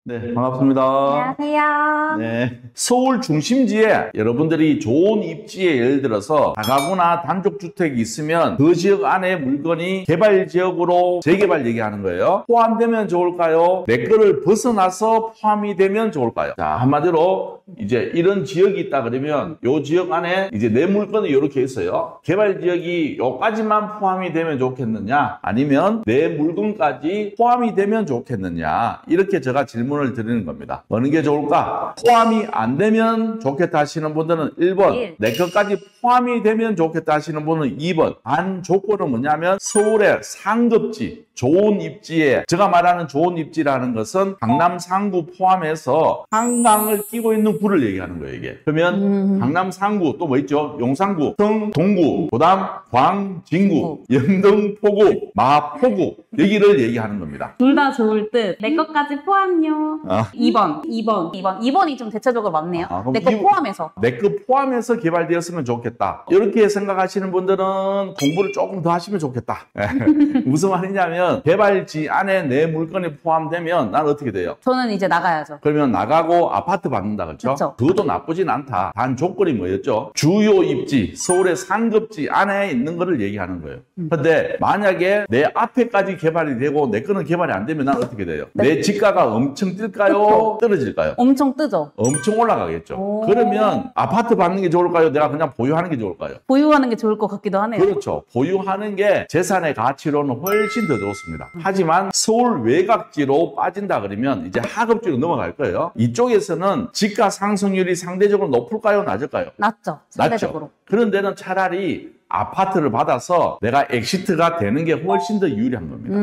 네, 반갑습니다. 안녕하세요. 네, 서울 중심지에 여러분들이 좋은 입지에 예를 들어서 다가구나 단독주택이 있으면 그 지역 안에 물건이 개발지역으로 재개발 얘기하는 거예요. 포함되면 좋을까요? 내 거를 벗어나서 포함이 되면 좋을까요? 자, 한마디로 이제 이런 지역이 있다 그러면 이 지역 안에 이제 내 물건이 이렇게 있어요. 개발지역이 요까지만 포함이 되면 좋겠느냐, 아니면 내 물건까지 포함이 되면 좋겠느냐, 이렇게 제가 질문을 드리는 겁니다. 어느 게 좋을까? 포함이 안 되면 좋겠다 하시는 분들은 1번, 내 것까지 포함이 되면 좋겠다 하시는 분은 2번. 반 조건은 뭐냐면 서울의 상급지, 좋은 입지에, 제가 말하는 좋은 입지라는 것은 강남 상구 포함해서 한강을 끼고 있는 구를 얘기하는 거예요, 이게. 그러면 강남 상구, 또 뭐 있죠? 용산구, 성, 동구, 그다음 광, 진구, 영등포구, 마포구, 여기를 얘기하는 겁니다. 둘 다 좋을 듯. 내 것까지 포함요. 2번이 좀 대체적으로 많네요. 내 거 포함해서. 내 거 포함해서 개발되었으면 좋겠다. 이렇게 생각하시는 분들은 공부를 조금 더 하시면 좋겠다. 무슨 말이냐면 개발지 안에 내 물건이 포함되면 난 어떻게 돼요? 저는 이제 나가야죠. 그러면 나가고 아파트 받는다, 그렇죠? 그것도 나쁘진 않다. 단 조건이 뭐였죠? 주요 입지, 서울의 상급지 안에 있는 거를 얘기하는 거예요. 근데 만약에 내 앞에까지 개발이 되고 내 거는 개발이 안 되면 난 어떻게 돼요? 내 지가가 엄청 뜰까요? 떨어질까요? 엄청 뜨죠. 엄청 올라가겠죠. 그러면 아파트 받는 게 좋을까요? 내가 그냥 보유하는 게 좋을까요? 보유하는 게 좋을 것 같기도 하네요. 그렇죠. 보유하는 게 재산의 가치로는 훨씬 더 좋습니다. 하지만 서울 외곽지로 빠진다 그러면 이제 하급지로 넘어갈 거예요. 이쪽에서는 지가 상승률이 상대적으로 높을까요? 낮을까요? 낮죠. 상대적으로. 그런 데는 차라리 아파트를 받아서 내가 엑시트가 되는 게 훨씬 더 유리한 겁니다.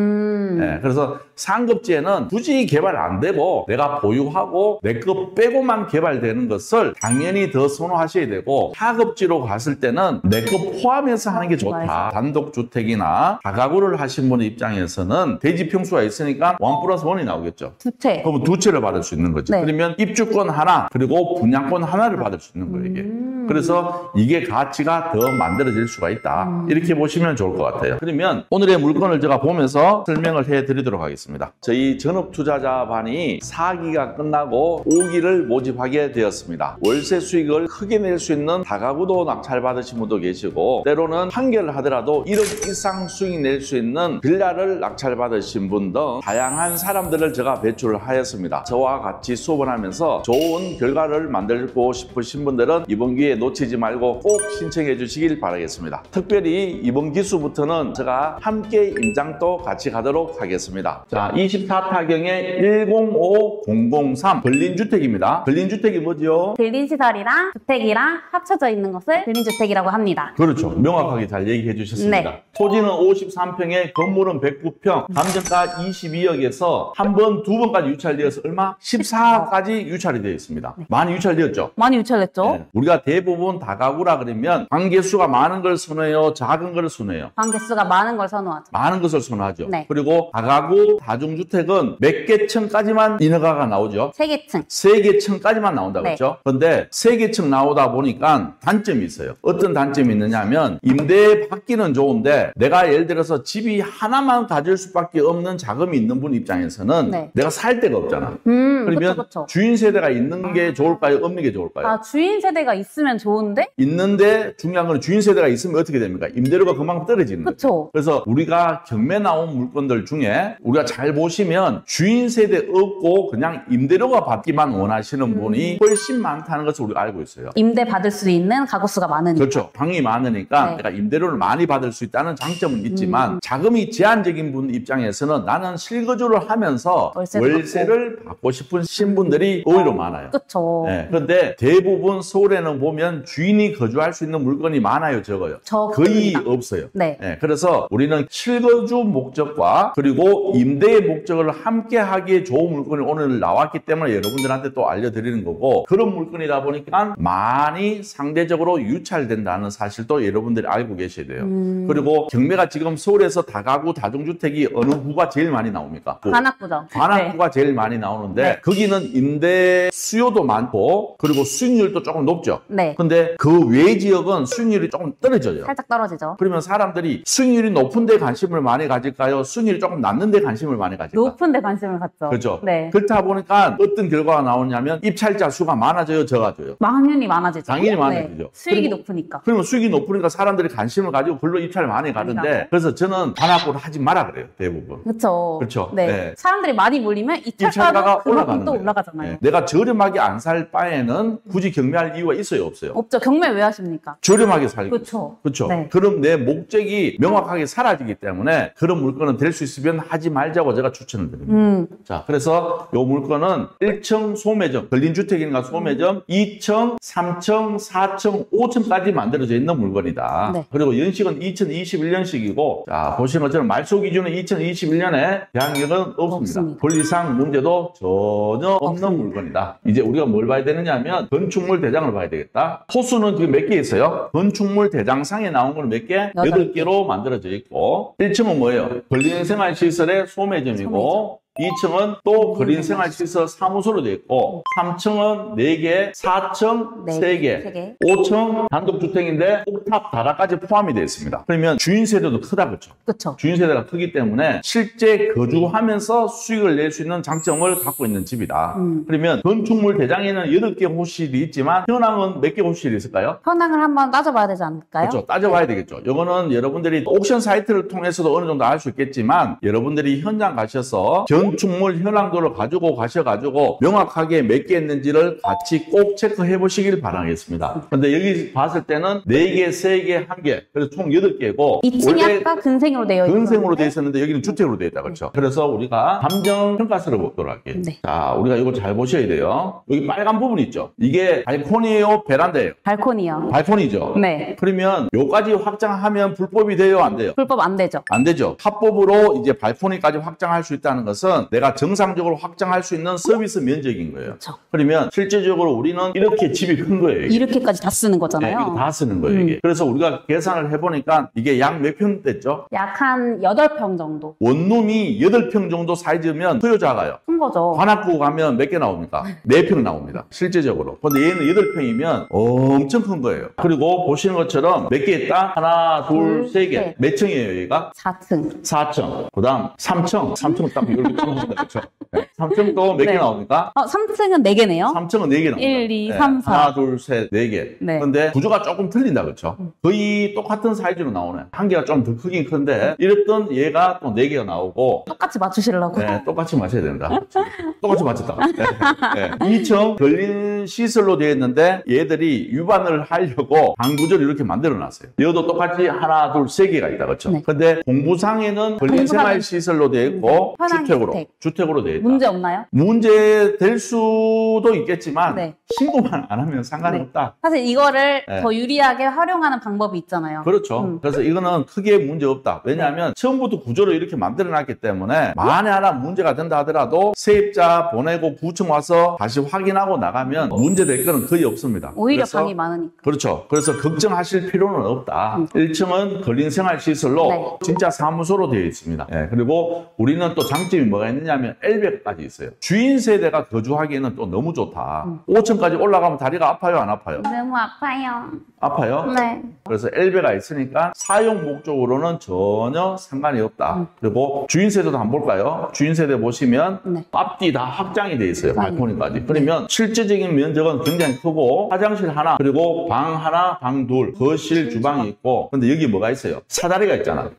네, 그래서 상급지에는 굳이 개발 안 되고 내가 보유하고 내 거 빼고만 개발되는 것을 당연히 더 선호하셔야 되고, 하급지로 갔을 때는 내 거 포함해서 하는 게 좋다. 단독주택이나 다가구를 하신 분의 입장에서는 대지 평수가 있으니까 1+1이 나오겠죠. 두 채. 그럼 두 채를 받을 수 있는 거죠. 네. 그러면 입주권 하나 그리고 분양권 하나를 받을 수 있는 거예요, 이게. 그래서 이게 가치가 더 만들어질 수가 있다. 이렇게 보시면 좋을 것 같아요. 그러면 오늘의 물건을 제가 보면서 설명을 해드리도록 하겠습니다. 저희 전업투자자반이 4기가 끝나고 5기를 모집하게 되었습니다. 월세 수익을 크게 낼 수 있는 다가구도 낙찰받으신 분도 계시고, 때로는 한 개를 하더라도 1억 이상 수익 낼 수 있는 빌라를 낙찰받으신 분 등 다양한 사람들을 제가 배출을 하였습니다. 저와 같이 수업을 하면서 좋은 결과를 만들고 싶으신 분들은 이번 기회에 놓치지 말고 꼭 신청해 주시길 바라겠습니다. 특별히 이번 기수부터는 제가 함께 임장도 같이 가도록 하겠습니다. 자, 24타경의 105003 근린주택입니다. 근린주택이 뭐죠? 근린시설이랑 주택이랑 합쳐져 있는 것을 근린주택이라고 합니다. 그렇죠. 명확하게 잘 얘기해 주셨습니다. 네. 토지는 53평에 건물은 109평, 감정가 22억에서 한 번, 두 번까지 유찰되어서 얼마? 14까지 유찰이 되어 있습니다. 많이 유찰되었죠? 많이 유찰됐죠? 네. 우리가 대부분 다가구라 그러면 관계수가 많은 걸 선호해요? 작은 걸 선호해요? 방 개수가 많은 걸 선호하죠. 많은 것을 선호하죠. 네. 그리고 다가구, 다중주택은 몇 개 층까지만 인허가가 나오죠? 3개 층. 3개 층까지만 나온다, 네. 그렇죠? 근데 3개 층 나오다 보니까 단점이 있어요. 어떤 단점이 있느냐 하면 임대 받기는 좋은데 내가 예를 들어서 집이 하나만 가질 수밖에 없는 자금이 있는 분 입장에서는 네. 내가 살 데가 없잖아. 그러면 그쵸. 주인 세대가 있는 게 좋을까요? 없는 게 좋을까요? 아, 주인 세대가 있으면 좋은데? 있는데 중요한 건 주인 세대가 있으면 어떻게 됩니까? 임대료가 그만큼 떨어지는 거죠. 그쵸. 그래서 우리가 경매 나온 물건들 중에 우리가 잘 보시면 주인 세대 없고 그냥 임대료가 받기만 원하시는 분이 훨씬 많다는 것을 우리가 알고 있어요. 임대 받을 수 있는 가구수가 많으니까. 그렇죠. 방이 많으니까 네. 내가 임대료를 많이 받을 수 있다는 장점은 있지만 자금이 제한적인 분 입장에서는 나는 실거주를 하면서 월세를 받고 싶은 신분들이 오히려 많아요. 그쵸. 네. 그런데 대부분 서울에는 보면 주인이 거주할 수 있는 물건이 많아요, 적어요? 거의 없어요. 네. 네. 그래서 우리는 실거주 목적과 그리고 임대의 목적을 함께 하기에 좋은 물건이 오늘 나왔기 때문에 여러분들한테 또 알려드리는 거고, 그런 물건이다 보니까 많이 상대적으로 유찰된다는 사실도 여러분들이 알고 계셔야 돼요. 그리고 경매가 지금 서울에서 다가구, 다중주택이 어느 구가 제일 많이 나옵니까? 관악구죠. 관악구가 제일 많이 나오는데 네. 거기는 임대 수요도 많고 그리고 수익률도 조금 높죠. 네. 네. 근데 그 외 지역은 수익률이 조금 떨어져요. 살짝 떨어지죠. 그러면 사람들이 수익률이 높은 데 관심을 많이 가질까요? 수익률이 조금 낮은 데 관심을 많이 가질까요? 높은 데 관심을 갖죠. 그렇죠. 네. 그렇다 보니까 어떤 결과가 나오냐면 입찰자 수가 많아져요, 적어져요? 당연히 많아지죠. 당연히 많아지죠. 수익이 그리고- 높으니까. 그러면 수익이 높으니까 사람들이 관심을 가지고 글로 입찰을 많이 많이 가는데 가죠. 그래서 저는 관악구를 하지 마라 그래요, 대부분. 그렇죠. 그렇죠. 네. 네. 사람들이 많이 몰리면 입찰가가 입찰가가 올라가는 또 거예요. 올라가잖아요. 네. 내가 저렴하게 안 살 바에는 굳이 경매할 이유가 있어요, 없어요? 없죠. 경매 왜 하십니까? 저렴하게 살고. 그렇죠. 그렇죠. 네. 그럼 내 목적이 명확하게 사라지기 때문에 그런 물건은 될 수 있으면 하지 말자고 제가 추천을 드립니다. 자, 그래서 이 물건은 1층 소매점, 걸린 주택인가 소매점, 2층, 3층, 4층, 5층까지 만들어져 있는 물건이다. 네. 그리고 연식은 2021년식이고, 자, 보시는 것처럼 말소 기준은 2021년에 대항력은 없습니다. 권리상 문제도 전혀 없는 없습니다. 물건이다. 이제 우리가 뭘 봐야 되느냐 하면 건축물 대장을 봐야 되겠다. 호수는 지금 몇 개 있어요? 건축물 대장상에 나온 거는 몇 개? 8개로 만들어져 있고, 1층은 뭐예요? 근린생활시설의 소매점이고, 2층은 또 근린생활시설 사무소로 되어 있고 3층은 4개, 4층 3개, 5층 단독주택인데 옥탑 다락까지 포함이 되어 있습니다. 그러면 주인세대도 크다 그렇죠? 그렇죠. 주인세대가 크기 때문에 실제 거주하면서 수익을 낼 수 있는 장점을 갖고 있는 집이다. 그러면 건축물 대장에는 8개 호실이 있지만 현황은 몇 개 호실이 있을까요? 현황을 한번 따져봐야 되지 않을까요? 그렇죠. 따져봐야 되겠죠. 이거는 여러분들이 옥션 사이트를 통해서도 어느 정도 알 수 있겠지만 여러분들이 현장 가셔서 건축물 현황도를 가지고 가셔가지고 명확하게 몇 개 있는지를 같이 꼭 체크해 보시길 바라겠습니다. 근데 여기 봤을 때는 4개, 3개, 1개, 그래서 총 8개고 2층이 아까 근생으로 되어 있는 근생으로 되어 있었는데 여기는 주택으로 되어 있다 그렇죠. 그래서 우리가 감정 평가서를 보도록 할게요. 네. 자, 우리가 이거 잘 보셔야 돼요. 여기 빨간 부분 있죠. 이게 발코니예요, 베란다예요? 발코니요. 발코니죠. 네. 그러면 요까지 확장하면 불법이 돼요, 안 돼요? 불법 안 되죠. 안 되죠. 합법으로 이제 발코니까지 확장할 수 있다는 것은 내가 정상적으로 확장할 수 있는 서비스 면적인 거예요. 그렇죠. 그러면 실제적으로 우리는 이렇게 집이 큰 거예요. 이게. 이렇게까지 다 쓰는 네, 거잖아요. 이거 다 쓰는 거예요, 이게. 그래서 우리가 계산을 해보니까 이게 약 몇 평 됐죠? 약 한 8평 정도. 원룸이 8평 정도 사이즈면 크요 작아요. 큰 거죠. 관악구 가면 몇 개 나옵니까? 4평 나옵니다. 실제적으로. 근데 얘는 8평이면 엄청 큰 거예요. 그리고 보시는 것처럼 몇 개 있다? 하나, 둘, 세 개. 셋. 몇 층이에요, 여기가? 4층. 4층. 그 다음 3층. 3층은 딱 이렇게 층입니다. 그렇죠? 3층도 몇 개 네. 나옵니까? 3층은 4개네요. 3층은 4개 나옵니다. 1, 2, 3, 4. 하나, 둘, 셋, 4개. 네. 근데 구조가 조금 틀린다, 그렇죠? 거의 똑같은 사이즈로 나오네. 한 개가 좀 더 크긴 큰데 이랬던 얘가 또 4개가 나오고 똑같이 맞추시려고. 네, 똑같이 맞춰야 된다. 똑같이 맞췄다. 네. 2층 걸린 시설로 되어 있는데 얘들이 위반을 하려고 방 구조를 이렇게 만들어 놨어요. 얘도 똑같이 하나, 둘, 세 개가 있다. 그렇죠? 네. 근데 공부상에는 걸린 생활 시설로 되어 있고 현황 주택으로 되어 있다. 문제 없나요? 문제 될 수도 있겠지만 네. 신고만 안 하면 상관이 네. 없다. 사실 이거를 네. 더 유리하게 활용하는 방법이 있잖아요. 그렇죠. 그래서 이거는 크게 문제 없다. 왜냐하면 처음부터 구조를 이렇게 만들어 놨기 때문에 만에 하나 문제가 된다 하더라도 세입자 보내고 구청 와서 다시 확인하고 나가면 문제될 거는 거의 없습니다. 오히려 그래서 방이 많으니까. 그렇죠. 그래서 걱정하실 필요는 없다. 1층은 근린생활시설로 네. 진짜 사무소로 되어 있습니다. 예, 그리고 우리는 또 장점이 뭐가 있느냐면 엘베까지 있어요. 주인 세대가 거주하기에는 또 너무 좋다. 5층까지 올라가면 다리가 아파요, 안 아파요? 너무 아파요. 아파요? 네. 그래서 엘베가 있으니까 사용 목적으로는 전혀 상관이 없다. 그리고 주인세대도 한번 볼까요? 주인세대 보시면 네. 앞뒤 다 확장이 돼 있어요. 발코니까지. 그러면 실제적인 면적은 굉장히 크고 화장실 하나, 그리고 방 하나, 방 둘, 거실, 주방이 있고 근데 여기 뭐가 있어요? 사다리가 있잖아.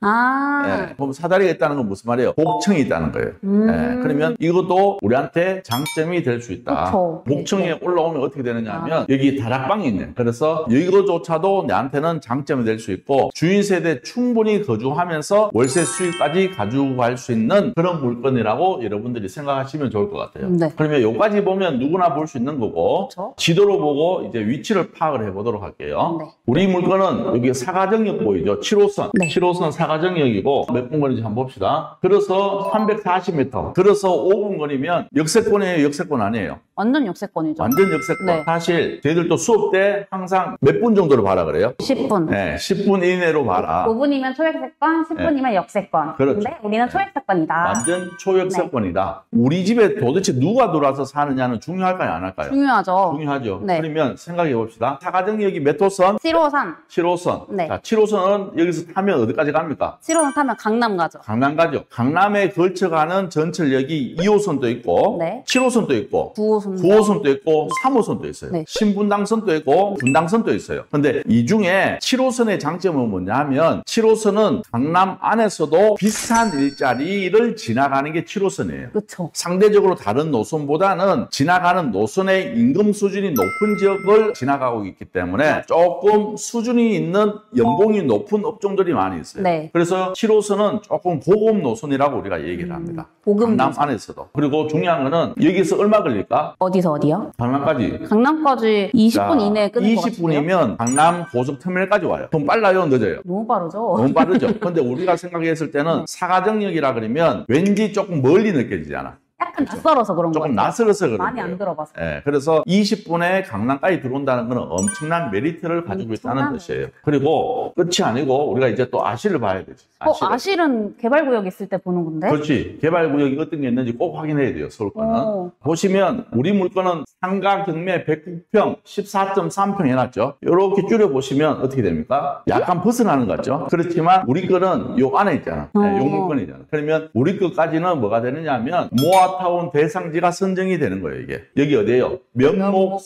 예, 그럼 사다리가 있다는 건 무슨 말이에요? 복층이 있다는 거예요. 예, 그러면 이것도 우리한테 장점이 될 수 있다. 그쵸. 목층에 네. 올라오면 어떻게 되느냐 하면 여기 다락방이 있네. 그래서 이거조차도 나한테는 장점이 될 수 있고 주인 세대 충분히 거주하면서 월세 수익까지 가져갈 수 있는 그런 물건이라고 여러분들이 생각하시면 좋을 것 같아요. 네. 그러면 여기까지 보면 누구나 볼 수 있는 거고 그쵸. 지도로 보고 이제 위치를 파악을 해보도록 할게요. 네. 우리 물건은 여기 사가정역 보이죠? 7호선. 네. 7호선 사가정역이고 몇 분 거리인지 한번 봅시다. 걸어서 340m. 걸어서 5분 거리면 역세권이에요? 역세권 아니에요? 완전 역세권이죠. 완전 역세권. 네. 사실 저희들도 수업 때 항상 몇 분 정도로 봐라 그래요? 10분. 네, 10분 이내로 봐라. 5분이면 초역세권, 10분이면 역세권. 그렇죠. 근데 우리는 초역세권이다. 완전 초역세권이다. 우리 집에 도대체 누가 들어와서 사느냐는 중요할까요, 안 할까요? 중요하죠. 중요하죠. 네. 그러면 생각해 봅시다. 사가정역이 몇 호선? 7호선. 7호선. 네. 자, 7호선은 여기서 타면 어디까지 갑니까? 7호선 타면 강남 가죠. 강남 가죠. 강남에 걸쳐가는 전철역이 2호선도 있고, 네. 7호선도 있고, 9호선. 9호선도 있고, 3호선도 있어요. 네. 신분당선도 있고, 분당선도 있어요. 근데 이 중에 7호선의 장점은 뭐냐 하면 7호선은 강남 안에서도 비싼 일자리를 지나가는 게 7호선이에요. 그쵸. 상대적으로 다른 노선보다는 지나가는 노선의 임금 수준이 높은 지역을 지나가고 있기 때문에 조금 수준이 있는 연봉이 높은 업종들이 많이 있어요. 네. 그래서 7호선은 조금 고급 노선이라고 우리가 얘기를 합니다. 고급 강남 노선. 안에서도. 그리고 중요한 거는 여기서 얼마 걸릴까? 어디서 어디요? 강남까지. 강남까지 20분 이내에 끊는 것 같은데요? 20분이면 강남 고속터미널까지 와요. 좀 빨라요? 늦어요? 너무 빠르죠? 너무 빠르죠. 근데 우리가 생각했을 때는 사가정역이라 그러면 왠지 조금 멀리 느껴지잖아. 약간 낯설어서 그런 거 조금 같아요. 낯설어서 그런 많이 거예요. 안 들어봐서. 예, 그래서 20분에 강남까지 들어온다는 것은 엄청난 메리트를 가지고 있다는 엄청난- 뜻이에요. 그리고 끝이 아니고 우리가 이제 또 아실을 봐야 되지. 아실은 개발구역 있을 때 보는 건데? 그렇지. 개발구역이 어떤 게 있는지 꼭 확인해야 돼요, 서울권은. 오. 보시면 우리 물건은 상가 경매 109평 14.3평 해놨죠. 이렇게 줄여보시면 어떻게 됩니까? 약간 벗어나는 것 같죠? 그렇지만 우리 거는 요 안에 있잖아. 네, 요 물건이잖아. 그러면 우리 것까지는 뭐가 되느냐 하면 모아타운 대상지가 선정이 되는 거예요, 이게. 여기 어디예요? 면목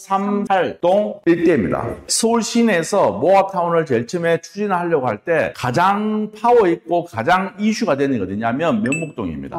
38동 일대입니다. 서울 시내에서 모아타운을 제일 처음에 추진하려고 할 때 가장 파워 있고 가장 이슈가 되는 게 어디냐면 면목동입니다.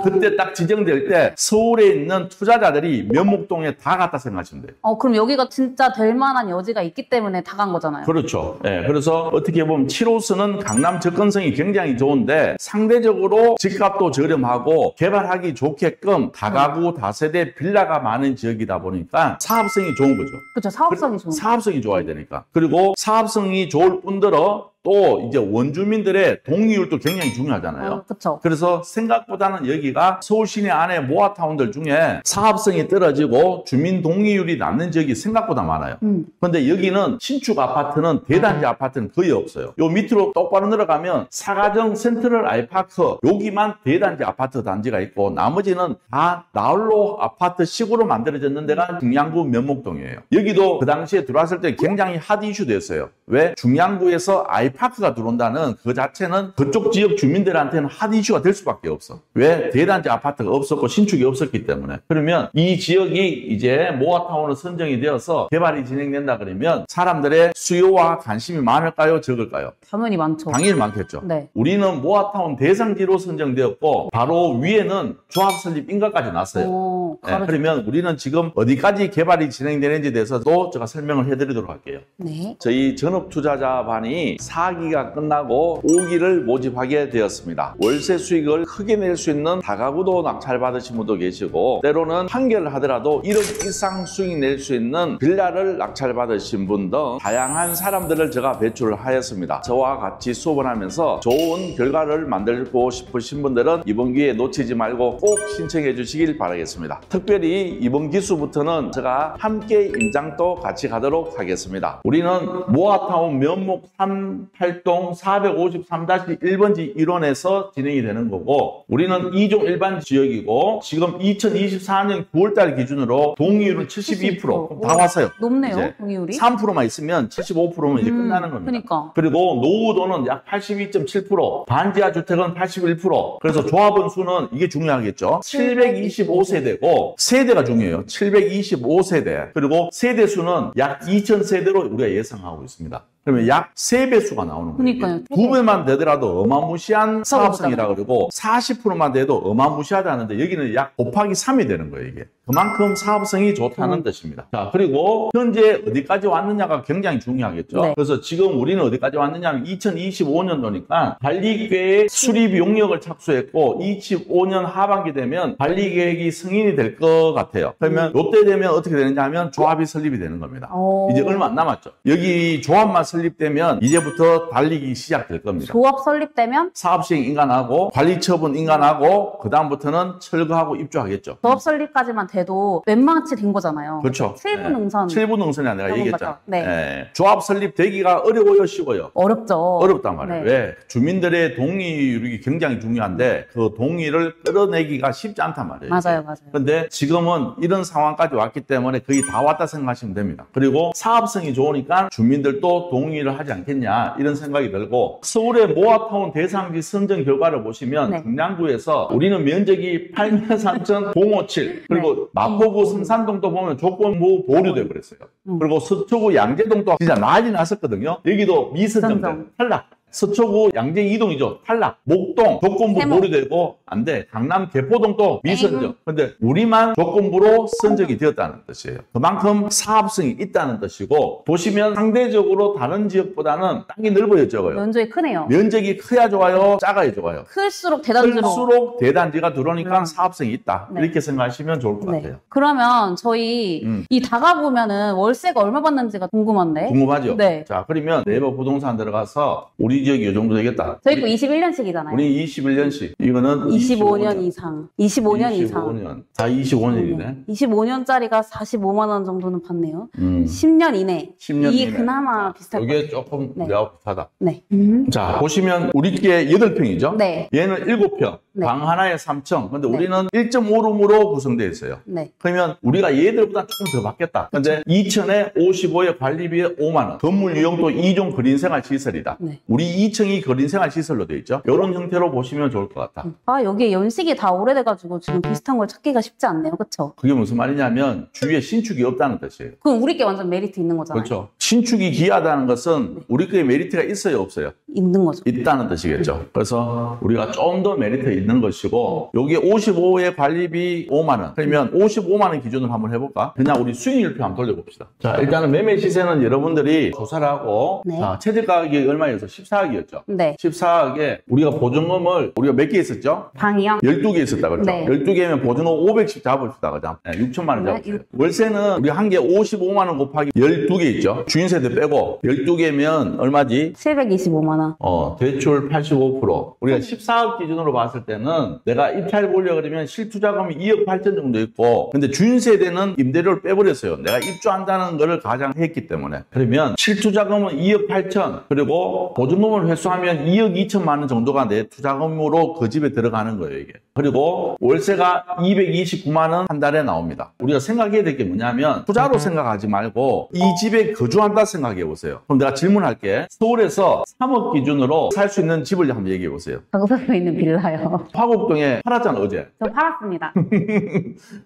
그때 딱 지정될 때 서울에 있는 투자자들이 면목동에 다 갔다 생각하시면 돼요. 그럼 여기가 진짜 될 만한 여지가 있기 때문에 다 간 거잖아요. 그렇죠. 예, 그래서 어떻게 보면 7호선은 강남 접근성이 굉장히 좋은데 상대적으로 집값도 저렴하고 개발하기 좋게끔 다가구 다세대 빌라가 많은 지역이다 보니까 사업성이 좋은 거죠. 그렇죠. 사업성이 좋은 사업성이 좋아야 되니까. 그리고 사업성이 좋을 뿐더러 또 이제 원주민들의 동의율도 굉장히 중요하잖아요. 그렇죠. 그래서 생각보다는 여기가 서울 시내 안에 모아타운들 중에 사업성이 떨어지고 주민 동의율이 낮는 지역이 생각보다 많아요. 근데 여기는 신축 아파트는 대단지 아파트는 거의 없어요. 요 밑으로 똑바로 내려가면 사가정 센트럴 아이파크 여기만 대단지 아파트 단지가 있고 나머지는 다 나홀로 아파트식으로 만들어졌는 데가 중량구 면목동이에요. 여기도 그 당시에 들어왔을 때 굉장히 핫 이슈 됐어요. 왜? 중량구에서 아이파크가 들어온다는 그 자체는 그쪽 지역 주민들한테는 핫 이슈가 될 수밖에 없어. 왜? 대단지 아파트가 없었고 신축이 없었기 때문에. 그러면 이 지역이 이제 모아타운으로 선정이 되어서 개발이 진행된다 그러면 사람들의 수요와 관심이 많을까요? 적을까요? 당연히 많죠. 당연히 많겠죠. 네. 우리는 모아타운 대상지로 선정되었고 바로 위에는 조합 설립 인가까지 났어요. 네, 그러면 우리는 지금 어디까지 개발이 진행되는지에 대해서도 제가 설명을 해드리도록 할게요. 네. 저희 전업투자자반이 4기가 끝나고 5기를 모집하게 되었습니다. 월세 수익을 크게 낼 수 있는 다가구도 낙찰받으신 분도 계시고 때로는 한 개를 하더라도 1억 이상 수익 낼 수 있는 빌라를 낙찰받으신 분 등 다양한 사람들을 제가 배출을 하였습니다. 저와 같이 수업을 하면서 좋은 결과를 만들고 싶으신 분들은 이번 기회에 놓치지 말고 꼭 신청해 주시길 바라겠습니다. 특별히 이번 기수부터는 제가 함께 임장도 같이 가도록 하겠습니다. 우리는 모아타운 면목 38동 453-1번지 1원에서 진행이 되는 거고 우리는 2종 일반 지역이고 지금 2024년 9월달 기준으로 동의율은 72%. 다 왔어요. 높네요, 동의율이. 3%만 있으면 75%면 이제 끝나는 겁니다. 그러니까. 그리고 노후도는 약 82.7%, 반지하 주택은 81%. 그래서 조합원 수는 이게 중요하겠죠. 725세대고 세대가 중요해요. 725세대. 그리고 세대 수는 약 2000세대로 우리가 예상하고 있습니다. 그러면 약 3배수가 나오는 거예요. 그러니까요. 2배만 되더라도 어마무시한 사업성이라 그러고 40%만 돼도 어마무시하다는데 여기는 약 곱하기 3이 되는 거예요, 이게. 그만큼 사업성이 좋다는 뜻입니다. 자, 그리고 현재 어디까지 왔느냐가 굉장히 중요하겠죠. 네. 그래서 지금 우리는 어디까지 왔느냐 하면 2025년도니까 관리계획 수립 용역을 착수했고 25년 하반기 되면 관리계획이 승인이 될 것 같아요. 그러면 이때 되면 어떻게 되느냐 하면 조합이 설립이 되는 겁니다. 이제 얼마 안 남았죠. 여기 조합만 설립되면 이제부터 달리기 시작될 겁니다. 조합 설립되면 사업 시행 인간하고 관리 처분 인간하고 그 다음부터는 철거하고 입주하겠죠. 조합 설립까지만 돼도 웬만치 된 거잖아요. 그렇죠. 7분 능선. 7분 능선이 내가 얘기했잖아. 네. 조합 설립되기가 어려워요, 쉬워요? 어렵죠. 어렵단 말이에요. 네. 왜? 주민들의 동의율이 굉장히 중요한데 그 동의를 끌어내기가 쉽지 않단 말이에요. 맞아요. 근데 지금은 이런 상황까지 왔기 때문에 거의 다 왔다 생각하시면 됩니다. 그리고 사업성이 좋으니까 주민들도 동의를 하지 않겠냐 이런 생각이 들고 서울의 모아타운 대상지 선정 결과를 보시면 네. 중량구에서 우리는 면적이 83,057 그리고 마포구 성산동도 보면 조건부 보류되고 그랬어요. 그리고 서초구 양재동도 진짜 난리 났었거든요. 여기도 미선정된 탈락. 서초구 양재 이동이죠. 탈락. 목동 조건부 보류되고 안 돼. 강남 개포동도 미선정. 근데 우리만 조건부로 선정이 되었다는 뜻이에요. 그만큼 사업성이 있다는 뜻이고 보시면 상대적으로 다른 지역보다는 땅이 넓어요, 적어요. 면적이 크네요. 면적이 커야 좋아요, 작아야 좋아요. 클수록 대단지로. 클수록 대단지가 들어오니까 사업성이 있다. 네. 이렇게 생각하시면 좋을 것 같아요. 그러면 저희 이 다가보면은 월세가 얼마 받는지가 궁금한데. 궁금하죠? 네. 자, 그러면 네이버 부동산 들어가서 우리 지역이 이 정도 되겠다. 저희 거 21년씩이잖아요. 우리 21년씩. 이거는 25년 이상. 25년 이상. 25년. 다 25년이네. 25년짜리가 45만 원 정도는 받네요. 10년 이내. 10년 이게 이내. 그나마 비슷할 것 이게 조금 내가 비슷하다. 네. 자, 보시면 우리 게 8평이죠? 네. 얘는 7평. 네. 방 하나에 3층. 근데 네. 우리는 1.5룸으로 구성되어 있어요. 네. 그러면 우리가 얘들보다 조금 더 받겠다. 근데 2층에 55에 관리비에 5만 원. 건물 이용도 2종 그린생활 시설이다. 네. 우리 2층이 그린생활 시설로 되어 있죠. 이런 형태로 보시면 좋을 것 같다. 아, 여기에 연식이 다 오래돼가지고 지금 비슷한 걸 찾기가 쉽지 않네요. 그쵸? 그게 무슨 말이냐면 주위에 신축이 없다는 뜻이에요. 그럼 우리 게 완전 메리트 있는 거잖아요. 그렇죠. 신축이 귀하다는 것은 우리 거에 메리트가 있어요, 없어요? 있는 거죠. 있다는 뜻이겠죠. 그래서 우리가 좀 더 메리트 있는 것이고 여기 55에 관리비 5만 원. 그러면 55만 원 기준으로 한번 해볼까? 그냥 우리 수익률표 한번 돌려봅시다. 자, 일단은 매매 시세는 여러분들이 조사를 하고 네. 자, 최저 가격이 얼마였어? 14억이었죠. 네. 14억에 우리가 보증금을 우리가 몇 개 있었죠? 방이요? 12개 있었다 그렇죠? 네. 12개면 보증금 500씩 잡읍시다. 그죠? 네, 6천만 원 잡읍시다. 월세는 우리 한 개 55만 원 곱하기 12개 있죠? 주인세도 빼고 12개면 얼마지? 725만 원. 대출 85%. 우리가 14억 기준으로 봤을 때는 내가 입찰 보려고 그러면 실투자금이 2억 8천 정도 있고 근데 주인세대는 임대료를 빼버렸어요. 내가 입주한다는 거를 가장했기 때문에. 그러면 실투자금은 2억 8천 그리고 보증금을 회수하면 2억 2천만 원 정도가 내 투자금으로 그 집에 들어가는 거예요, 이게. 그리고 월세가 229만 원 한 달에 나옵니다. 우리가 생각해야 될 게 뭐냐면 투자로 생각하지 말고 이 집에 거주한다 생각해 보세요. 그럼 내가 질문할게. 서울에서 3억 기준으로 살 수 있는 집을 한번 얘기해 보세요. 가구사에 있는 빌라요. 화곡동에 팔았잖아, 어제. 저 팔았습니다.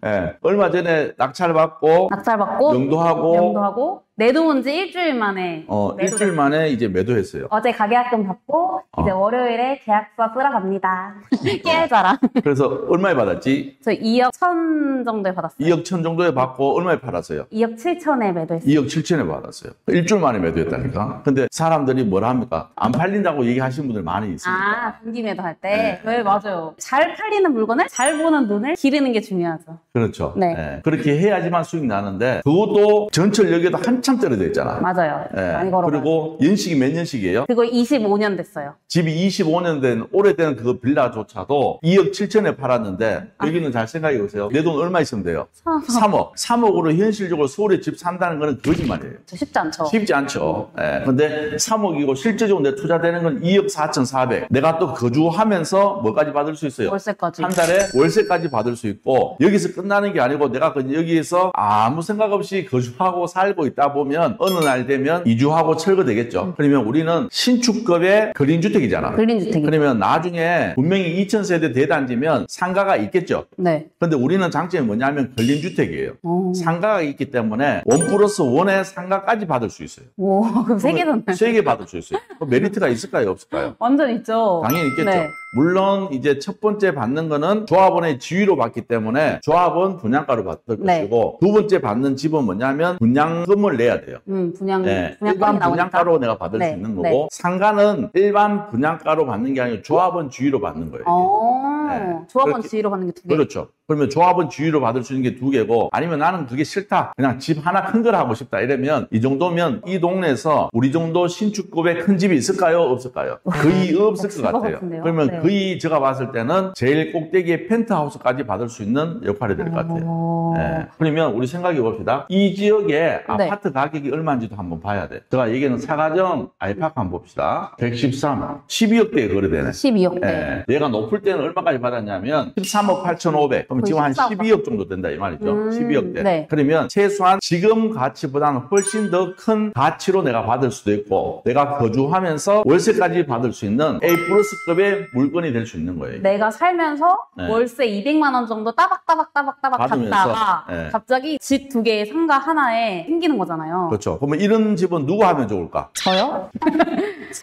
네. 얼마 전에 낙찰받고 낙찰받고 명도하고 내놓은 지 일주일 만에 일주일 만에 이제 매도했어요. 어제 가계약금 받고 이제 월요일에 계약서 쓰러 갑니다. 깨자랑. 그래서 얼마에 받았지? 저 2억 1천 정도에 받았어요. 2억 1천 정도에 받고 얼마에 팔았어요? 2억 7천에 매도했어요. 2억 7천에 받았어요. 일주일 만에 매도했다니까. 근데 사람들이 뭐라 합니까? 안 팔린다고 얘기하시는 분들 많이 있습니다. 아, 단기 매도할 때? 네, 맞아요. 잘 팔리는 물건을 잘 보는 눈을 기르는 게 중요하죠. 그렇죠. 네. 네. 그렇게 해야지만 수익 나는데 그것도 전철역에도 한참 떨어져 있잖아. 맞아요. 네. 많이 걸어가요. 그리고 연식이 몇 년식이에요? 그거 25년 됐어요. 집이 25년 된 오래된 그 빌라조차도 2억 7천에 팔았는데 여기는 잘 생각해 보세요. 내 돈 얼마 있으면 돼요? 3억. 3억으로 현실적으로 서울에 집 산다는 거는 거짓말이에요. 쉽지 않죠. 쉽지 않죠. 예. 근데 3억이고 실제적으로 내 투자되는 건 2억 4,400. 내가 또 거주하면서 뭐까지 받을 수 있어요? 월세까지. 한 달에 월세까지 받을 수 있고 여기서 끝나는 게 아니고 내가 여기에서 아무 생각 없이 거주하고 살고 있다 보면 어느 날 되면 이주하고 철거되겠죠. 그러면 우리는 신축급의 그린주택이잖아. 그린주택이. 그러면 나중에 분명히 2,000세대 대단지면 상가가 있겠죠. 네. 근데 우리는 장점이 뭐냐면 근린주택이에요. 오. 상가가 있기 때문에 1+1의 상가까지 받을 수 있어요. 오, 그럼 3개잖아요. 3개 받을 수 있어요. 그 메리트가 있을까요? 없을까요? 완전 있죠. 당연히 있겠죠. 네. 물론 이제 첫 번째 받는 거는 조합원의 지위로 받기 때문에 조합은 분양가로 받을 네. 것이고 두 번째 받는 집은 뭐냐면 분양금을 내야 돼요. 분양권이 일반 나오니까. 분양가로 내가 받을 네, 수 있는 네. 거고 상가는 일반 분양가로 받는 게 아니고 조합원 지위로 받는 거예요. 어. 네. 조합원 그렇게- 지위로 받는 게 2개. 그렇죠. 그러면 조합은 지위로 받을 수 있는 게 2개고 아니면 나는 그게 싫다. 그냥 집 하나 큰 걸 하고 싶다. 이러면 이 정도면 이 동네에서 우리 정도 신축급의 큰 집이 있을까요? 없을까요? 거의 없을 것 같아요. 같은데요? 그러면 네. 거의 제가 봤을 때는 제일 꼭대기의 펜트하우스까지 받을 수 있는 역할이 될 것 같아요. 네. 그러면 우리 생각해 봅시다. 이 지역에 아파트 가격이 얼마인지도 한번 봐야 돼. 제가 얘기하는 사가정 아이파크 한번 봅시다. 113, 12억대에 거래되네. 12억대. 예. 얘가 높을 때는 얼마까지 받았냐면 13억 8,500. 그럼 지금 한 12억 정도 된다 이 말이죠. 12억대. 네. 그러면 최소한 지금 가치보다는 훨씬 더 큰 가치로 내가 받을 수도 있고 내가 거주하면서 월세까지 받을 수 있는 A 플러스급의 물건이 될 수 있는 거예요. 내가 살면서 네. 월세 200만 원 정도 따박따박 받으면서, 받다가 네. 갑자기 집 2개 상가 하나에 생기는 거잖아요. 그렇죠. 그러면 이런 집은 누구 하면 좋을까? 저요?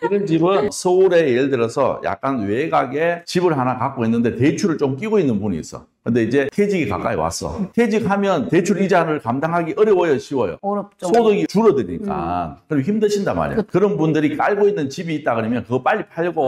이런 집은 서울에 예를 들어서 약간 외곽에 집을 하나 갖고 있는데 대출을 좀 끼고 있는 분이 있어. 근데 이제 퇴직이 가까이 왔어. 퇴직하면 대출 이자를 감당하기 어려워요, 쉬워요? 어렵죠. 소득이 줄어드니까 그럼 힘드신단 말이에요. 그런 분들이 깔고 있는 집이 있다 그러면 그거 빨리 팔고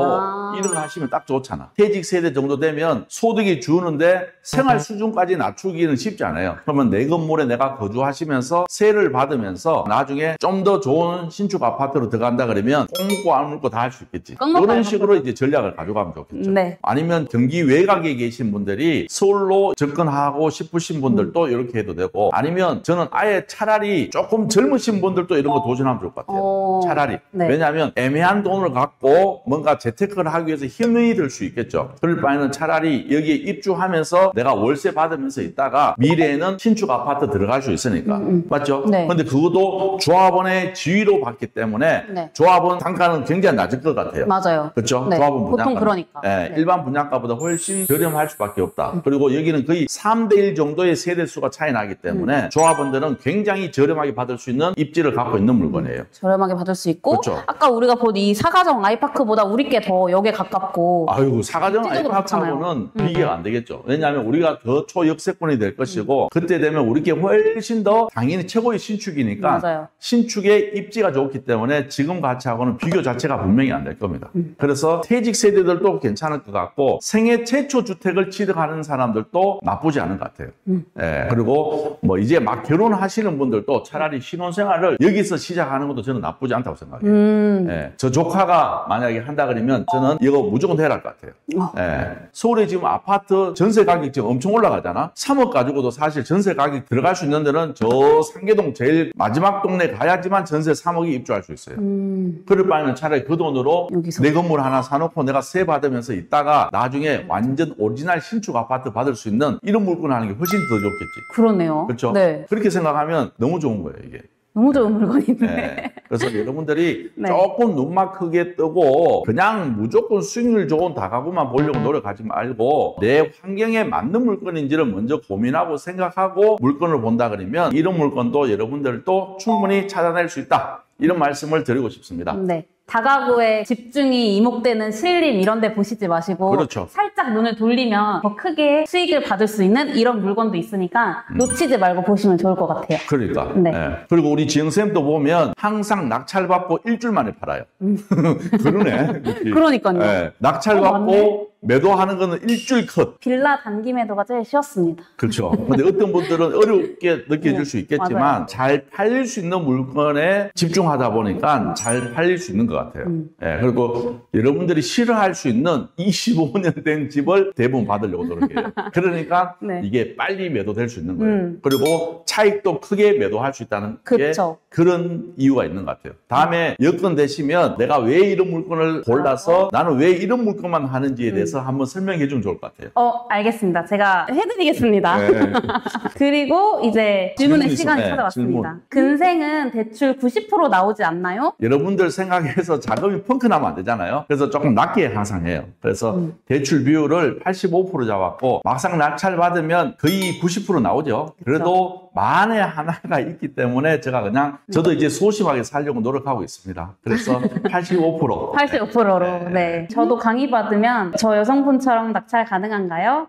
이런 거 하시면 딱 좋잖아. 퇴직 세대 정도 되면 소득이 주는데 생활 수준까지 낮추기는 쉽지 않아요. 그러면 내 건물에 내가 거주하시면서 세를 받으면서 나중에 좀 더 좋은 신축 아파트로 들어간다 그러면 꼭 먹고 안 먹고 다 할 수 있겠지. 이런 식으로 이제 전략을 가져가면 좋겠죠. 네. 아니면 경기 외곽에 계신 분들이 서울로 접근하고 싶으신 분들도 이렇게 해도 되고 아니면 저는 아예 차라리 조금 젊으신 분들도 이런 거 도전하면 좋을 것 같아요. 차라리. 네. 왜냐하면 애매한 돈을 갖고 뭔가 재테크를 하기 위해서 힘이 들 수 있겠죠. 그럴 바에는 차라리 여기에 입주하면서 내가 월세 받으면서 있다가 미래에는 신축 아파트 들어갈 수 있으니까. 맞죠? 네. 근데 그것도 조합원의 지위로 받기 때문에 네. 조합원 단가는 굉장히 낮을 것 같아요. 맞아요. 그렇죠? 네. 조합원 보통 분양가. 그러니까. 네, 네. 일반 분양가보다 훨씬 저렴할 수밖에 없다. 그리고 여기는 거의 3대1 정도의 세대수가 차이 나기 때문에 조합원들은 굉장히 저렴하게 받을 수 있는 입지를 갖고 있는 물건이에요. 저렴하게 받을 수 있고 그렇죠. 아까 우리가 본 이 사가정 아이파크보다 우리 게 더 역에 가깝고 아이고, 사가정 실질적으로 아이파크하고는 비교가 안 되겠죠. 왜냐하면 우리가 더 초역세권이 될 것이고 그때 되면 우리 게 훨씬 더 당연히 최고의 신축이니까 맞아요. 신축의 입지가 좋기 때문에 지금 가치하고는 비교 자체가 분명히 안 될 겁니다. 그래서 퇴직 세대들도 괜찮을 것 같고 생애 최초 주택을 취득하는 사람들도 나쁘지 않은 것 같아요. 예, 그리고 뭐 이제 막 결혼하시는 분들도 차라리 신혼생활을 여기서 시작하는 것도 저는 나쁘지 않다고 생각해요. 예, 저 조카가 만약에 한다 그러면 저는 이거 무조건 해야 할 것 같아요. 예, 서울에 지금 아파트 전세 가격 지금 엄청 올라가잖아. 3억 가지고도 사실 전세 가격 들어갈 수 있는 데는 저 상계동 제일 마지막 동네 가야지만 전세 3억이 입주할 수 있어요. 그럴 바에는 차라리 그 돈으로 여기서. 내 건물 하나 사놓고 내가 세 받으면서 있다가 나중에 완전 오리지널 신축 아파트 받을 수 있는 이런 물건을 하는 게 훨씬 더 좋겠지. 그러네요. 그렇죠? 네. 그렇게 생각하면 너무 좋은 거예요, 이게. 너무 좋은 물건이네. 네. 그래서 여러분들이 네. 조금 눈만 크게 뜨고 그냥 무조건 수익률 좋은 다가구만 보려고 노력하지 말고 내 환경에 맞는 물건인지를 먼저 고민하고 생각하고 물건을 본다 그러면 이런 물건도 여러분들도 충분히 찾아낼 수 있다. 이런 말씀을 드리고 싶습니다. 네. 다가구에 집중이 이목되는 신림 이런 데 보시지 마시고 그렇죠. 살짝 눈을 돌리면 더 크게 수익을 받을 수 있는 이런 물건도 있으니까 놓치지 말고 보시면 좋을 것 같아요. 그러니까. 네. 예. 그리고 우리 지영쌤도 보면 항상 낙찰받고 일주일 만에 팔아요. 그러네. 그치? 그러니까요. 예. 낙찰받고 맞네. 매도하는 거는 일주일 컷. 빌라 단기 매도가 제일 쉬웠습니다. 그렇죠. 근데 어떤 분들은 어렵게 느껴질 네, 수 있겠지만 맞아요. 잘 팔릴 수 있는 물건에 집중하다 보니까 잘 팔릴 수 있는 것 같아요. 예, 그리고 여러분들이 싫어할 수 있는 25년 된 집을 대부분 받으려고 노력해요. 그러니까 네. 이게 빨리 매도될 수 있는 거예요. 그리고 차익도 크게 매도할 수 있다는 게 그쵸. 그런 이유가 있는 것 같아요. 다음에 여건 되시면 내가 왜 이런 물건을 골라서 나는 왜 이런 물건만 하는지에 대해서 한번 설명해 주면 좋을 것 같아요. 알겠습니다. 제가 해드리겠습니다. 네. 그리고 이제 질문의 질문 시간이 있어. 네, 찾아왔습니다. 근생은 대출 90% 나오지 않나요? 여러분들 생각해서 자금이 펑크 나면 안 되잖아요. 그래서 조금 낮게 항상 해요. 그래서 대출 비율을 85% 잡았고 막상 낙찰 받으면 거의 90% 나오죠. 그래도 만에 하나가 있기 때문에 제가 그냥 저도 이제 소심하게 살려고 노력하고 있습니다. 그래서 85%. 85%로. 네. 저도 강의 받으면 저 여성분처럼 낙찰 가능한가요?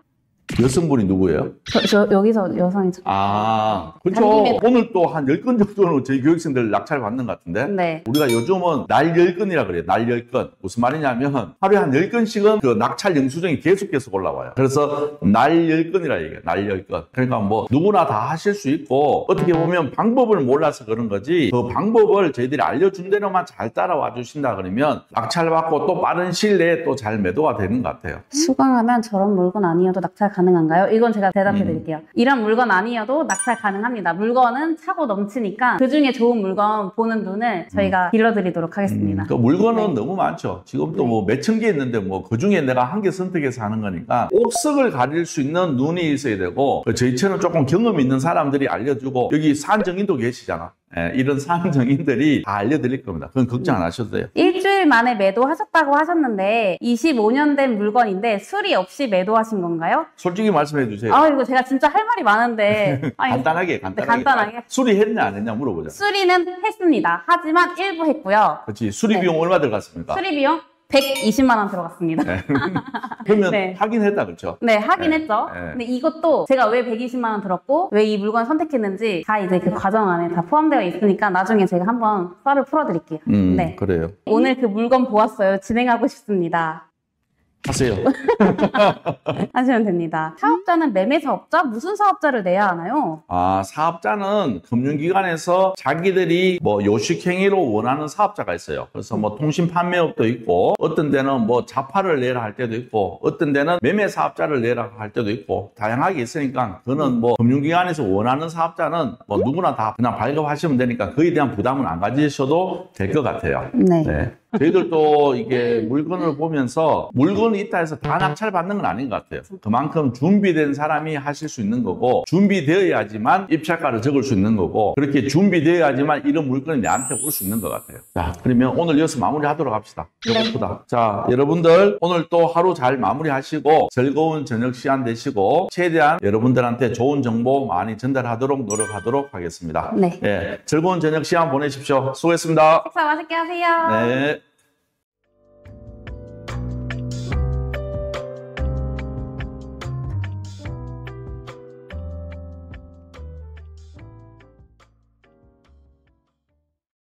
여성분이 누구예요? 저 여기서 여성이 그렇죠. 단김에- 오늘 또 한 10건 정도는 저희 교육생들 낙찰 받는 것 같은데. 네. 우리가 요즘은 날 10건이라 그래요. 날 10건. 무슨 말이냐면 하루에 한 10건씩은 그 낙찰 영수증이 계속 올라와요. 그래서 날 10건이라 얘기해요. 날 10건. 그러니까 뭐 누구나 다 하실 수 있고 어떻게 보면 방법을 몰라서 그런 거지 그 방법을 저희들이 알려준 대로만 잘 따라와 주신다 그러면 낙찰 받고 또 빠른 시일 내에 또 잘 매도가 되는 것 같아요. 수강하면 저런 물건 아니어도 낙찰 가능한가요? 이건 제가 대답해 드릴게요. 이런 물건 아니어도 낙찰 가능합니다. 물건은 차고 넘치니까 그 중에 좋은 물건 보는 눈을 저희가 길러드리도록 하겠습니다. 그 물건은 네. 너무 많죠. 지금 또 뭐 몇천 개 있는데 뭐 그 중에 내가 한 개 선택해서 하는 거니까 옥석을 가릴 수 있는 눈이 있어야 되고 저희처럼 조금 경험 있는 사람들이 알려주고 여기 사안정인도 계시잖아. 예, 이런 사안정인들이 다 알려드릴 겁니다. 그건 걱정 안 하셔도 돼요. 일주일 만에 매도하셨다고 하셨는데 25년 된 물건인데 수리 없이 매도하신 건가요? 솔직히 말씀해 주세요. 이거 제가 진짜 할 말이 많은데 아니, 간단하게. 간단하게. 수리했냐 안 했냐 물어보자. 수리는 했습니다. 하지만 일부 했고요. 그렇지. 수리 비용 얼마 들어갔습니까? 수리 비용 120만 원 들어갔습니다. 네. 그러면 네. 하긴 했다 그렇죠? 네, 하긴 네, 했죠. 네. 근데 이것도 제가 왜 120만 원 들었고 왜 이 물건 선택했는지 다 이제 그 과정 안에 다 포함되어 있으니까 나중에 제가 한번 썰을 풀어드릴게요. 네. 그래요. 오늘 그 물건 보았어요. 진행하고 싶습니다. 하세요. 하시면 됩니다. 사업자는 매매 사업자? 무슨 사업자를 내야 하나요? 사업자는 금융기관에서 자기들이 뭐 요식행위로 원하는 사업자가 있어요. 그래서 뭐 통신 판매업도 있고, 어떤 데는 뭐 자파를 내라 할 때도 있고, 어떤 데는 매매 사업자를 내라 할 때도 있고, 다양하게 있으니까, 그거는 뭐 금융기관에서 원하는 사업자는 뭐 누구나 다 그냥 발급하시면 되니까 그에 대한 부담은 안 가지셔도 될 것 같아요. 네. 저희들도 이게 물건을 보면서 물건이 있다 해서 다 낙찰 받는 건 아닌 것 같아요. 그만큼 준비된 사람이 하실 수 있는 거고 준비되어야지만 입찰가를 적을 수 있는 거고 그렇게 준비되어야지만 이런 물건이 내한테 올 수 있는 것 같아요. 자, 그러면 오늘 여기서 마무리하도록 합시다. 배고프다. 자, 여러분들 오늘 또 하루 잘 마무리하시고 즐거운 저녁 시간 되시고 최대한 여러분들한테 좋은 정보 많이 전달하도록 노력하도록 하겠습니다. 네. 즐거운 저녁 시간 보내십시오. 수고했습니다. 식사 맛있게 하세요. 네.